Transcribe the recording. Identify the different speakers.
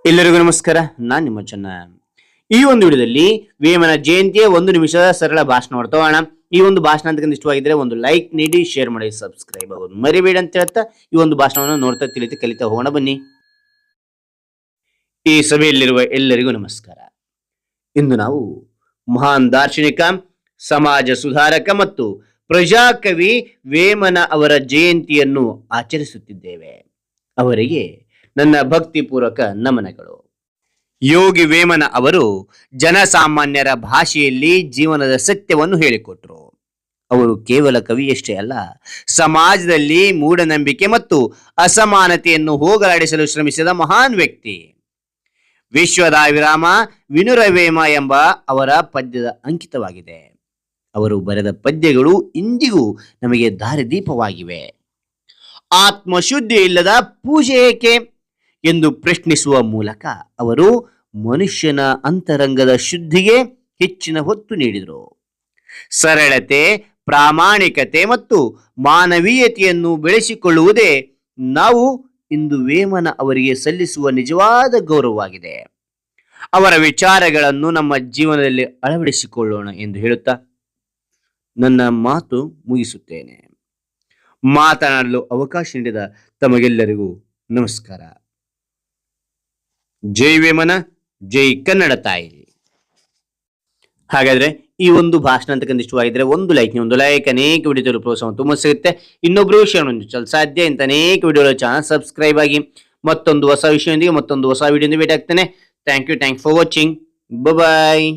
Speaker 1: ಎಲ್ಲರಿಗೂ ನಮಸ್ಕಾರ. ನಾನು ನಿಮ್ಮ ಚೆನ್ನ. ಈ ಒಂದು ವಿಡಿಯೋದಲ್ಲಿ ವೇಮನ ಜಯಂತಿಯ 1 ನಿಮಿಷದ ಸರಳ ಭಾಷಣ ನೋಡ್ತೋಣ. ಈ ಒಂದು ಭಾಷಣ ಅಂತ ಇಷ್ಟವಾಗಿದ್ರೆ ಒಂದು ಲೈಕ್ ನೀಡಿ, ಶೇರ್ ಮಾಡಿ, ಸಬ್ಸ್ಕ್ರೈಬ್ ಆಗೋದು ಮರಿಬೇಡಿ ಅಂತ ಹೇಳ್ತಾ ಈ ಒಂದು ಭಾಷಣವನ್ನು ನೋಡ್ತಾ ತಿಳಿತಾ ಕಲಿತಾ ಹೋಗೋಣ ಬನ್ನಿ. ಈ ಸಭೆಯಲ್ಲಿರುವ ಎಲ್ಲರಿಗೂ ನಮಸ್ಕಾರ. ಇಂದು ನಾವು ಮಹಾನ್ ದಾರ್ಶನಿಕ, ಸಮಾಜ ಸುಧಾರಕ ಮತ್ತು ಪ್ರಜಾಕವಿ ವೇಮನ ಅವರ ಜಯಂತಿಯನ್ನು ಆಚರಿಸುತ್ತಿದ್ದೇವೆ. ಅವರಿಗೆ ನನ್ನ ಭಕ್ತಿಪೂರ್ವಕ ನಮನಗಳು. ಯೋಗಿ ವೇಮನ ಅವರು ಜನಸಾಮಾನ್ಯರ ಭಾಷೆಯಲ್ಲಿ ಜೀವನದ ಸತ್ಯವನ್ನು ಹೇಳಿಕೊಟ್ರು. ಅವರು ಕೇವಲ ಕವಿಯಷ್ಟೇ ಅಲ್ಲ, ಸಮಾಜದಲ್ಲಿ ಮೂಢನಂಬಿಕೆ ಮತ್ತು ಅಸಮಾನತೆಯನ್ನು ಹೋಗಲಾಡಿಸಲು ಶ್ರಮಿಸಿದ ಮಹಾನ್ ವ್ಯಕ್ತಿ. ವಿಶ್ವದ ವಿರಾಮ ವಿನುರವೇಮ ಎಂಬ ಅವರ ಪದ್ಯದ ಅಂಕಿತವಾಗಿದೆ. ಅವರು ಬರೆದ ಪದ್ಯಗಳು ಇಂದಿಗೂ ನಮಗೆ ದಾರಿದೀಪವಾಗಿವೆ. ಆತ್ಮಶುದ್ಧಿ ಇಲ್ಲದ ಪೂಜೆ ಏಕೆ ಎಂದು ಪ್ರಶ್ನಿಸುವ ಮೂಲಕ ಅವರು ಮನುಷ್ಯನ ಅಂತರಂಗದ ಶುದ್ಧಿಗೆ ಹೆಚ್ಚಿನ ಹೊತ್ತು ನೀಡಿದರು. ಸರಳತೆ, ಪ್ರಾಮಾಣಿಕತೆ ಮತ್ತು ಮಾನವೀಯತೆಯನ್ನು ಬೆಳೆಸಿಕೊಳ್ಳುವುದೇ ನಾವು ಇಂದು ವೇಮನ ಅವರಿಗೆ ಸಲ್ಲಿಸುವ ನಿಜವಾದ ಗೌರವವಾಗಿದೆ. ಅವರ ವಿಚಾರಗಳನ್ನು ನಮ್ಮ ಜೀವನದಲ್ಲಿ ಅಳವಡಿಸಿಕೊಳ್ಳೋಣ ಎಂದು ಹೇಳುತ್ತಾ ನನ್ನ ಮಾತು ಮುಗಿಸುತ್ತೇನೆ. ಮಾತನಾಡಲು ಅವಕಾಶ ನೀಡಿದ ತಮಗೆಲ್ಲರಿಗೂ ನಮಸ್ಕಾರ. ಜೈ ವೇಮನ, ಜೈ ಕನ್ನಡ ತಾಯಿ. ಹಾಗಾದ್ರೆ ಈ ಒಂದು ಭಾಷಣ ಅಂತ ಇಷ್ಟವಾಗಿದ್ರೆ ಒಂದು ಲೈಕ್ ಅನೇಕ ವಿಡಿಯೋ ಪ್ರೋತ್ಸಾಹ ತುಂಬ ಸಿಗುತ್ತೆ. ಇನ್ನೊಬ್ರು ವಿಷಯ ಸಾಧ್ಯ ಇಂತ ಅನೇಕ ವಿಡಿಯೋ ಚಾನಲ್ ಸಬ್ಸ್ಕ್ರೈಬ್ ಆಗಿ ಮತ್ತೊಂದು ಹೊಸ ವಿಷಯದೊಂದಿಗೆ ಮತ್ತೊಂದು ಹೊಸ ವಿಡಿಯೋ ಭೇಟಿ ಆಗ್ತೇನೆ. Thank you for watching. Bye.